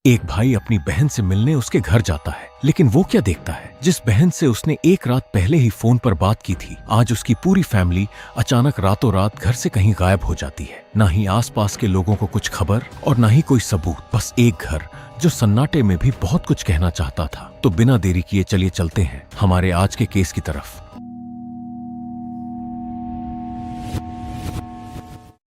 एक भाई अपनी बहन से मिलने उसके घर जाता है, लेकिन वो क्या देखता है, जिस बहन से उसने एक रात पहले ही फोन पर बात की थी, आज उसकी पूरी फैमिली अचानक रातों रात घर से कहीं गायब हो जाती है। ना ही आसपास के लोगों को कुछ खबर और ना ही कोई सबूत, बस एक घर जो सन्नाटे में भी बहुत कुछ कहना चाहता था। तो बिना देरी किए चलिए चलते हैं हमारे आज के केस की तरफ।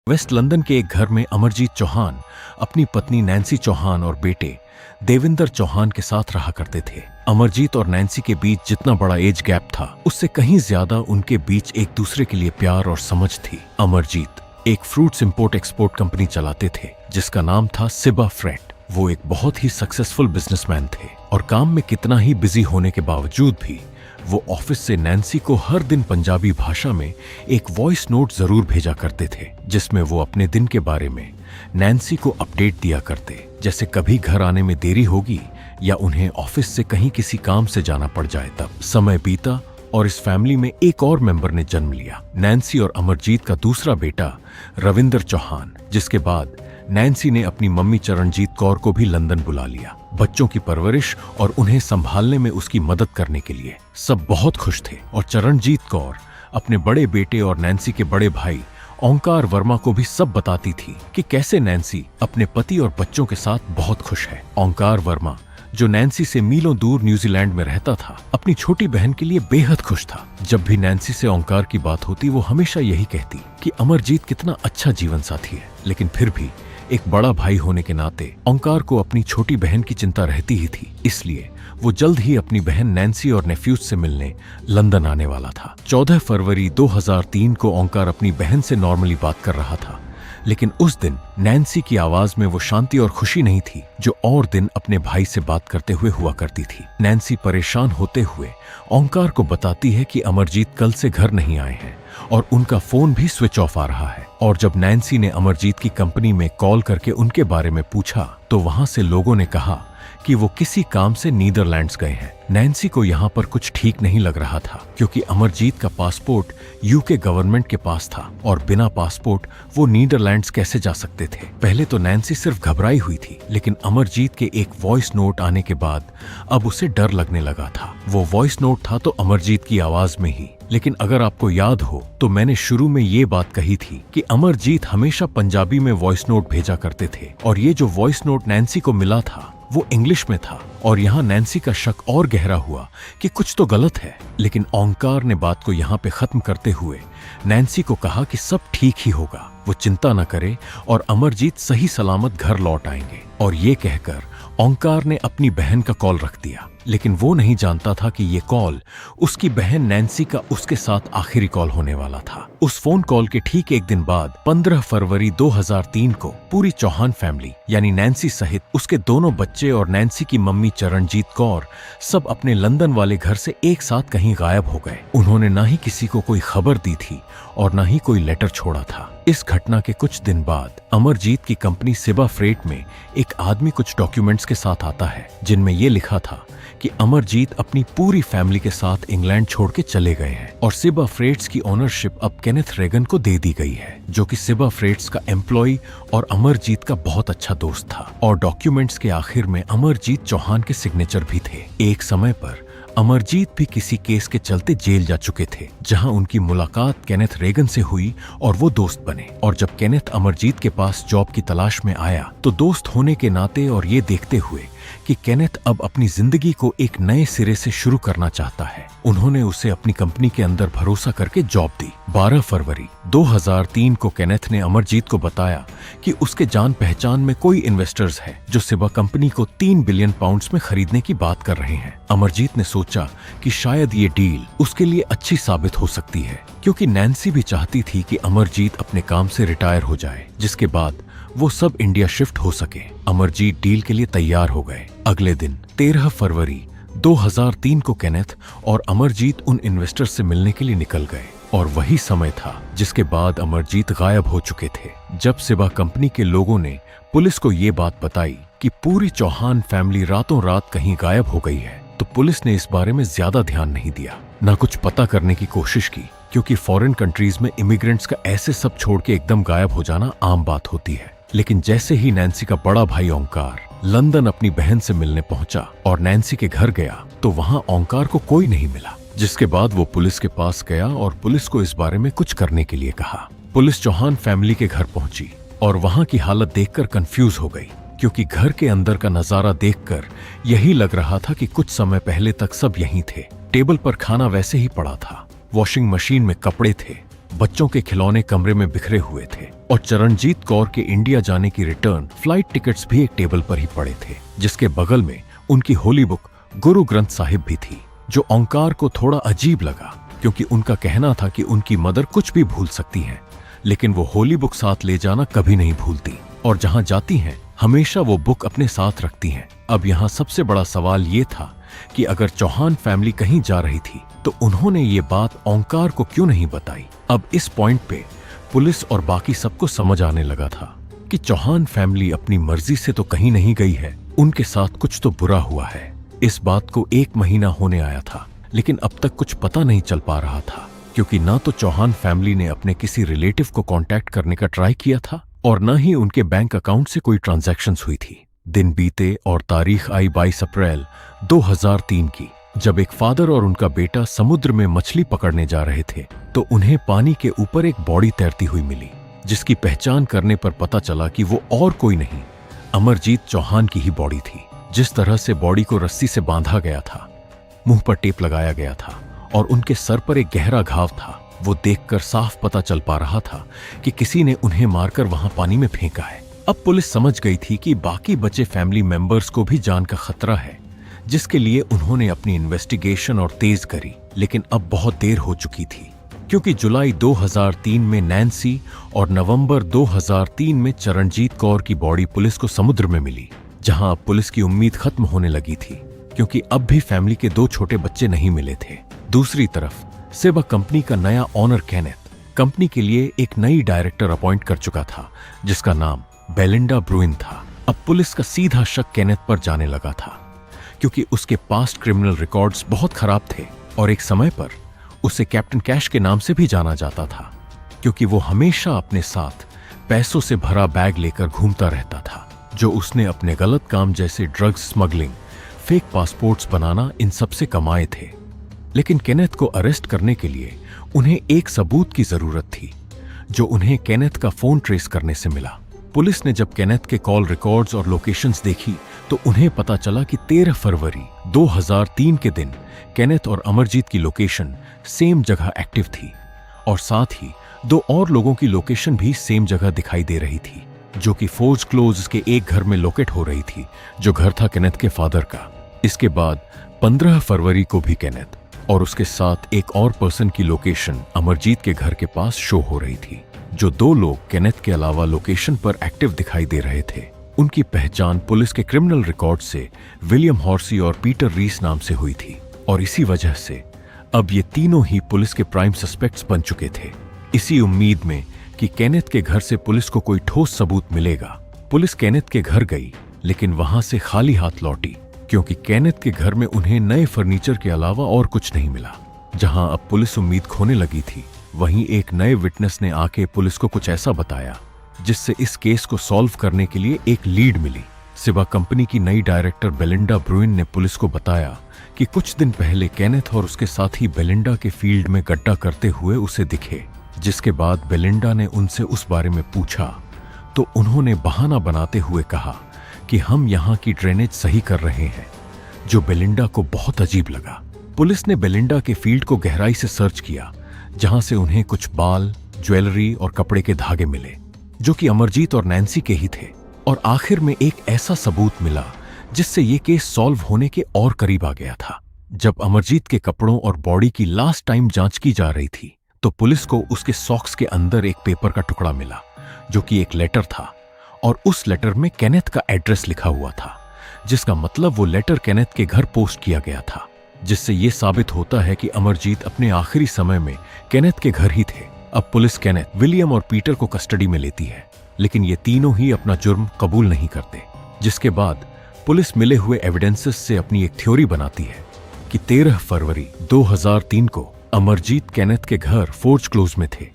वेस्ट लंदन के एक घर में अमरजीत चौहान अपनी पत्नी नैन्सी चौहान और बेटे देविंदर चौहान के साथ रहा करते थे। अमरजीत और नैन्सी के बीच जितना बड़ा एज गैप था, उससे कहीं ज्यादा उनके बीच एक दूसरे के लिए प्यार और समझ थी। अमरजीत एक फ्रूट्स इंपोर्ट एक्सपोर्ट कंपनी चलाते थे जिसका नाम था सिबा फ्रेट। वो एक बहुत ही सक्सेसफुल बिजनेसमैन थे और काम में कितना ही बिजी होने के बावजूद भी वो ऑफिस से नैन्सी को हर दिन पंजाबी भाषा में एक वॉइस नोट जरूर भेजा करते थे, जिसमें वो अपने दिन के बारे में नैन्सी को अपडेट दिया करते, जैसे कभी घर आने में देरी होगी या उन्हें ऑफिस से कहीं किसी काम से जाना पड़ जाए। तब समय बीता और इस फैमिली में एक और मेंबर ने जन्म लिया, नैन्सी और अमरजीत का दूसरा बेटा रविंदर चौहान, जिसके बाद नैन्सी ने अपनी मम्मी चरणजीत कौर को भी लंदन बुला लिया। बच्चों की परवरिश और उन्हें संभालने में उसकी मदद करने के लिए सब बहुत खुश थे और चरणजीत कौर अपने बड़े बेटे और नैन्सी के बड़े भाई ओंकार वर्मा को भी सब बताती थी कि कैसे नैन्सी अपने पति और बच्चों के साथ बहुत खुश है। ओंकार वर्मा, जो नैन्सी से मीलों दूर न्यूजीलैंड में रहता था, अपनी छोटी बहन के लिए बेहद खुश था। जब भी नैन्सी से ओंकार की बात होती, वो हमेशा यही कहती कि अमरजीत कितना अच्छा जीवन साथी है, लेकिन फिर भी एक बड़ा भाई होने के नाते ओंकार को अपनी छोटी बहन की चिंता रहती ही थी। इसलिए वो जल्द ही अपनी बहन नैन्सी और नेफ्यूज से मिलने लंदन आने वाला था। 14 फरवरी 2003 को ओंकार अपनी बहन से नॉर्मली बात कर रहा था, लेकिन उस दिन नैन्सी की आवाज में वो शांति और खुशी नहीं थी जो और दिन अपने भाई से बात करते हुए हुआ करती थी। नैन्सी परेशान होते हुए ओंकार को बताती है कि अमरजीत कल से घर नहीं आए हैं और उनका फोन भी स्विच ऑफ आ रहा है। और जब नैन्सी ने अमरजीत की कंपनी में कॉल करके उनके बारे में पूछा तो वहां से लोगों ने कहा कि वो किसी काम से नीदरलैंड्स गए हैं। नैन्सी को यहाँ पर कुछ ठीक नहीं लग रहा था, क्योंकि अमरजीत का पासपोर्ट यूके गवर्नमेंट के पास था और बिना पासपोर्ट वो नीदरलैंड्स कैसे जा सकते थे। पहले तो नैन्सी सिर्फ घबराई हुई थी, लेकिन अमरजीत के एक वॉइस नोट आने के बाद अब उसे डर लगने लगा था। वो वॉइस नोट था तो अमरजीत की आवाज में ही, लेकिन अगर आपको याद हो तो मैंने शुरू में ये बात कही थी कि अमरजीत हमेशा पंजाबी में वॉइस नोट भेजा करते थे और ये जो वॉइस नोट नैन्सी को मिला था वो इंग्लिश में था। और यहाँ नैन्सी का शक और गहरा हुआ कि कुछ तो गलत है, लेकिन ओंकार ने बात को यहाँ पे खत्म करते हुए नैन्सी को कहा कि सब ठीक ही होगा, वो चिंता न करे और अमरजीत सही सलामत घर लौट आएंगे। और ये कहकर ओंकार ने अपनी बहन का कॉल रख दिया, लेकिन वो नहीं जानता था कि ये कॉल उसकी बहन नैन्सी का उसके साथ आखिरी कॉल होने वाला था। उस फोन कॉल के ठीक एक दिन बाद 15 फरवरी 2003 को पूरी चौहान फैमिली यानी नैन्सी सहित उसके दोनों बच्चे और नैन्सी की मम्मी चरणजीत कौर सब अपने लंदन वाले घर से एक साथ कहीं गायब हो गए। उन्होंने ना ही किसी को कोई खबर दी थी और ना ही कोई लेटर छोड़ा था। इस घटना के कुछ दिन बाद अमरजीत की कंपनी सिबा फ्रेट में एक आदमी कुछ डॉक्यूमेंट्स के साथ आता है, जिनमें ये लिखा था कि अमरजीत अपनी पूरी फैमिली के साथ इंग्लैंड छोड़ के चले गए हैं और सिबा फ्रेट्स की ओनरशिप अब केनेथ रेगन को दे दी गई है, जो कि सिबा फ्रेट्स का एम्प्लॉय और अमरजीत का बहुत अच्छा दोस्त था। और डॉक्यूमेंट्स के आखिर में अमरजीत चौहान के सिग्नेचर भी थे। एक समय पर अमरजीत भी किसी केस के चलते जेल जा चुके थे, जहां उनकी मुलाकात केनेथ रेगन से हुई और वो दोस्त बने। और जब केनेथ अमरजीत के पास जॉब की तलाश में आया तो दोस्त होने के नाते और ये देखते हुए कि केनेथ अब अपनी जिंदगी को एक नए सिरे से शुरू करना चाहता है, उन्होंने उसे अपनी कंपनी के अंदर भरोसा करके जॉब दी। 12 फरवरी 2003 को केनेथ ने अमरजीत को बताया कि उसके जान पहचान में कोई इन्वेस्टर्स है जो सिबा कंपनी को 3 बिलियन पाउंड्स में खरीदने की बात कर रहे हैं। अमरजीत ने सोचा कि शायद ये डील उसके लिए अच्छी साबित हो सकती है, क्योंकि नैन्सी भी चाहती थी कि अमरजीत अपने काम से रिटायर हो जाए, जिसके बाद वो सब इंडिया शिफ्ट हो सके। अमरजीत डील के लिए तैयार हो गए। अगले दिन 13 फरवरी 2003 को केनेथ और अमरजीत उन इन्वेस्टर्स से मिलने के लिए निकल गए और वही समय था जिसके बाद अमरजीत गायब हो चुके थे। जब सिबा कंपनी के लोगों ने पुलिस को ये बात बताई कि पूरी चौहान फैमिली रातों रात कहीं गायब हो गई है, तो पुलिस ने इस बारे में ज्यादा ध्यान नहीं दिया, ना कुछ पता करने की कोशिश की, क्योंकि फॉरेन कंट्रीज में इमिग्रेंट्स का ऐसे सब छोड़ के एकदम गायब हो जाना आम बात होती है। लेकिन जैसे ही नैन्सी का बड़ा भाई ओंकार लंदन अपनी बहन से मिलने पहुंचा और नैन्सी के घर गया तो वहां ओंकार को कोई नहीं मिला, जिसके बाद वो पुलिस के पास गया और पुलिस को इस बारे में कुछ करने के लिए कहा। पुलिस चौहान फैमिली के घर पहुंची और वहां की हालत देखकर कंफ्यूज हो गई, क्योंकि घर के अंदर का नजारा देखकर यही लग रहा था कि कुछ समय पहले तक सब यहीं थे। टेबल पर खाना वैसे ही पड़ा था, वॉशिंग मशीन में कपड़े थे, बच्चों के खिलौने कमरे में बिखरे हुए थे और चरणजीत कौर के इंडिया जाने की रिटर्न फ्लाइट टिकट्स भी एक टेबल पर ही पड़े थे, जिसके बगल में उनकी होली बुक गुरु ग्रंथ साहिब भी थी, जो ओंकार को थोड़ा अजीब लगा, क्योंकि उनका कहना था कि उनकी मदर कुछ भी भूल सकती हैं, लेकिन वो होली बुक साथ ले जाना कभी नहीं भूलती और जहां जाती हैं हमेशा वो बुक अपने साथ रखती हैं। अब यहाँ सबसे बड़ा सवाल ये था कि अगर चौहान फैमिली कहीं जा रही थी तो उन्होंने ये बात ओंकार को क्यों नहीं बताई। अब इस पॉइंट पे पुलिस और बाकी सबको समझ आने लगा था कि चौहान फैमिली अपनी मर्जी से तो कहीं नहीं गई है, उनके साथ कुछ तो बुरा हुआ है। इस बात को 1 महीना होने आया था, लेकिन अब तक कुछ पता नहीं चल पा रहा था, क्योंकि ना तो चौहान फैमिली ने अपने किसी रिलेटिव को कांटेक्ट करने का ट्राई किया था और न ही उनके बैंक अकाउंट से कोई ट्रांजैक्शंस हुई थी। दिन बीते और तारीख आई 22 अप्रैल 2003 की, जब एक फादर और उनका बेटा समुद्र में मछली पकड़ने जा रहे थे तो उन्हें पानी के ऊपर एक बॉडी तैरती हुई मिली, जिसकी पहचान करने पर पता चला कि वो और कोई नहीं, अमरजीत चौहान की ही बॉडी थी। जिस तरह से बॉडी को रस्सी से बांधा गया था, मुंह पर टेप लगाया गया था और उनके सर पर एक गहरा घाव था, वो देखकर साफ पता चल पा रहा था कि किसी ने उन्हें मारकर वहां पानी में फेंका है। अब पुलिस समझ गई थी कि बाकी बचे फैमिली मेंबर्स को भी जान का खतरा है, जिसके लिए उन्होंने अपनी इन्वेस्टिगेशन और तेज करी। लेकिन अब बहुत देर हो चुकी थी, क्योंकि जुलाई 2003 में नैन्सी और नवंबर 2003 में चरणजीत कौर की बॉडी पुलिस को समुद्र में मिली, जहां अब पुलिस की उम्मीद खत्म होने लगी थी, क्योंकि अब भी फैमिली के 2 छोटे बच्चे नहीं मिले थे। दूसरी तरफ सेबा कंपनी का नया ऑनर केनेथ कंपनी के लिए एक नई डायरेक्टर अपॉइंट कर चुका था, जिसका नाम बेलिंडा ब्रुइन था। अब पुलिस का सीधा शक केनेथ पर जाने लगा था, क्योंकि उसके पास्ट क्रिमिनल रिकॉर्ड्स बहुत खराब थे और एक समय पर उसे कैप्टन कैश के नाम से भी जाना जाता था, क्योंकि वो हमेशा अपने साथ पैसों से भरा बैग लेकर घूमता रहता था, जो उसने अपने गलत काम जैसे ड्रग्स स्मगलिंग, फेक पासपोर्ट्स बनाना, इन सब से कमाए थे। लेकिन केनेथ को अरेस्ट करने के लिए उन्हें एक सबूत की जरूरत थी, जो उन्हें केनेथ का फोन ट्रेस करने से मिला। पुलिस ने जब केनेथ के कॉल रिकॉर्ड्स और लोकेशंस देखी तो उन्हें पता चला कि 13 फरवरी 2003 के दिन केनेथ और अमरजीत की लोकेशन सेम जगह एक्टिव थी और साथ ही 2 और लोगों की लोकेशन भी सेम जगह दिखाई दे रही थी, जो कि फोर्ज क्लोज के एक घर में लोकेट हो रही थी, जो घर था केनेथ के फादर का। इसके बाद 15 फरवरी को भी केनेथ और उसके साथ एक और पर्सन की लोकेशन अमरजीत के घर के पास शो हो रही थी। जो 2 लोग केनेथ के अलावा लोकेशन पर एक्टिव दिखाई दे रहे थे, उनकी पहचान पुलिस के क्रिमिनल रिकॉर्ड से विलियम हॉर्सी और पीटर रीस नाम से हुई थी और इसी वजह से अब ये तीनों ही पुलिस के प्राइम सस्पेक्ट्स बन चुके थे। इसी उम्मीद में कि केनेथ के घर से पुलिस को कोई ठोस सबूत मिलेगा, पुलिस केनेथ के घर गई, लेकिन वहां से खाली हाथ लौटी, क्योंकि केनेथ के घर में उन्हें नए फर्नीचर के अलावा और कुछ नहीं मिला। जहां अब पुलिस उम्मीद खोने लगी थी, वहीं एक नए विटनेस ने आके पुलिस को कुछ ऐसा बताया जिससे इस केस को सॉल्व करने के लिए एक लीड मिली। सेबा कंपनी की नई डायरेक्टर बेलिंडा ब्रुइन ने पुलिस को बताया कि कुछ दिन पहले केनेथ और उसके साथी बेलिंडा के फील्ड में गड्ढा करते हुए उसे दिखे, जिसके बाद बेलिंडा ने उनसे उस बारे में पूछा तो उन्होंने बहाना बनाते हुए कहा कि हम यहाँ की ड्रेनेज सही कर रहे हैं, जो बेलिंडा को बहुत अजीब लगा। पुलिस ने बेलिंडा के फील्ड को गहराई से सर्च किया, जहां से उन्हें कुछ बाल, ज्वेलरी और कपड़े के धागे मिले, जो कि अमरजीत और नैन्सी के ही थे। और आखिर में एक ऐसा सबूत मिला जिससे ये केस सॉल्व होने के और करीब आ गया था। जब अमरजीत के कपड़ों और बॉडी की लास्ट टाइम जांच की जा रही थी तो पुलिस को उसके सॉक्स के अंदर एक पेपर का टुकड़ा मिला, जो कि एक लेटर था और उस लेटर में केनेथ का एड्रेस लिखा हुआ था, जिसका मतलब वो लेटर केनेथ के घर पोस्ट किया गया था, जिससे ये साबित होता है कि अमरजीत अपने आखिरी समय में केनेथ के घर ही थे। अब पुलिस केनेथ, विलियम और पीटर को कस्टडी में लेती है, लेकिन ये तीनों ही अपना जुर्म कबूल नहीं करते, जिसके बाद पुलिस मिले हुए एविडेंसेस से अपनी एक थ्योरी बनाती है कि 13 फरवरी 2003 को अमरजीत केनेथ के घर फोर्ज क्लोज में थे,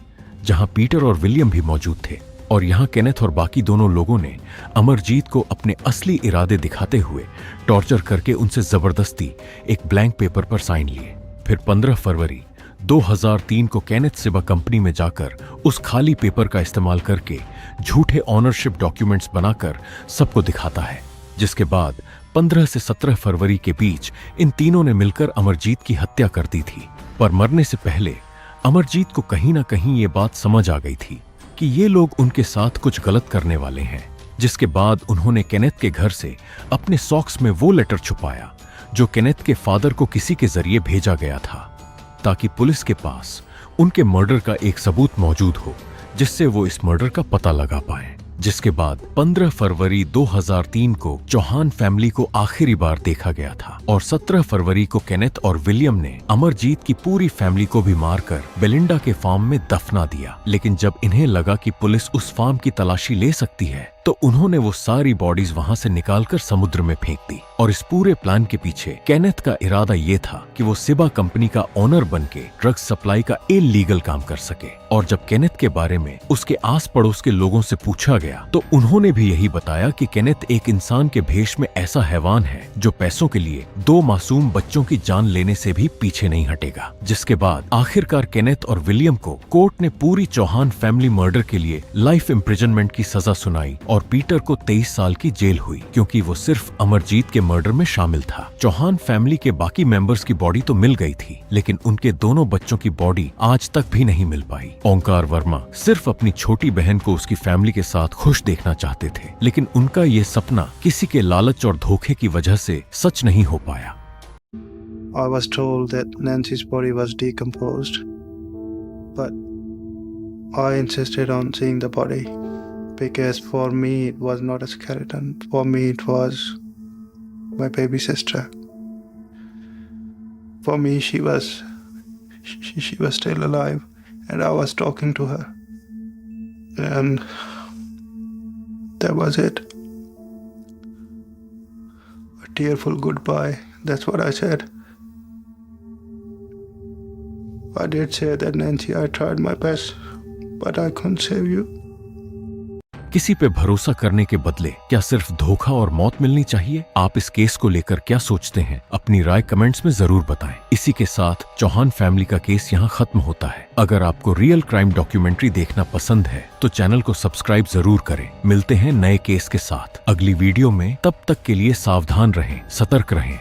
जहां पीटर और विलियम भी मौजूद थे। और यहाँ केनेथ और बाकी दोनों लोगों ने अमरजीत को अपने असली इरादे दिखाते हुए टॉर्चर करके उनसे जबरदस्ती एक ब्लैंक पेपर पर साइन लिए। फिर 15 फरवरी 2003 को केनेथ सिबा कंपनी में जाकर उस खाली पेपर का इस्तेमाल करके झूठे ऑनरशिप डॉक्यूमेंट्स बनाकर सबको दिखाता है, जिसके बाद 15 से 17 फरवरी के बीच इन तीनों ने मिलकर अमरजीत की हत्या कर दी थी। पर मरने से पहले अमरजीत को कहीं ना कहीं ये बात समझ आ गई थी कि ये लोग उनके साथ कुछ गलत करने वाले हैं, जिसके बाद उन्होंने केनेथ के घर से अपने सॉक्स में वो लेटर छुपाया जो केनेथ के फादर को किसी के जरिए भेजा गया था, ताकि पुलिस के पास उनके मर्डर का एक सबूत मौजूद हो जिससे वो इस मर्डर का पता लगा पाए। जिसके बाद 15 फरवरी 2003 को चौहान फैमिली को आखिरी बार देखा गया था और 17 फरवरी को केनेथ और विलियम ने अमरजीत की पूरी फैमिली को भी मारकर बेलिंडा के फार्म में दफना दिया। लेकिन जब इन्हें लगा कि पुलिस उस फार्म की तलाशी ले सकती है तो उन्होंने वो सारी बॉडीज वहां से निकालकर समुद्र में फेंक दी। और इस पूरे प्लान के पीछे केनेथ का इरादा ये था कि वो सिबा कंपनी का ओनर बनके ड्रग्स सप्लाई का इल्लीगल काम कर सके। और जब केनेथ के बारे में उसके आस पड़ोस के लोगों से पूछा गया तो उन्होंने भी यही बताया कि केनेथ एक इंसान के भेष में ऐसा हैवान है जो पैसों के लिए 2 मासूम बच्चों की जान लेने से भी पीछे नहीं हटेगा। जिसके बाद आखिरकार केनेथ और विलियम को कोर्ट ने पूरी चौहान फैमिली मर्डर के लिए लाइफ इम्प्रिजनमेंट की सजा सुनाई और पीटर को 23 साल की जेल हुई, क्योंकि वो सिर्फ अमरजीत के मर्डर में शामिल था। चौहान फैमिली के बाकी मेंबर्स की बॉडी तो मिल गई थी, लेकिन उनके दोनों बच्चों की बॉडी आज तक भी नहीं मिल पाई। ओंकार वर्मा सिर्फ अपनी छोटी बहन को उसकी फैमिली के साथ खुश देखना चाहते थे, लेकिन उनका ये सपना किसी के लालच और धोखे की वजह से सच नहीं हो पाया। I was told that Nancy's body was decomposed, but I insisted on seeing the body because for me it was not a skeleton. For me it was my baby sister. For me she was still alive and I was talking to her, and that was it. A tearful goodbye, that's what I said. I did say that, Nancy, I tried my best, but I couldn't save you. किसी पे भरोसा करने के बदले क्या सिर्फ धोखा और मौत मिलनी चाहिए? आप इस केस को लेकर क्या सोचते हैं? अपनी राय कमेंट्स में जरूर बताएं। इसी के साथ चौहान फैमिली का केस यहाँ खत्म होता है। अगर आपको रियल क्राइम डॉक्यूमेंट्री देखना पसंद है तो चैनल को सब्सक्राइब जरूर करें। मिलते हैं नए केस के साथ अगली वीडियो में। तब तक के लिए सावधान रहें, सतर्क रहें।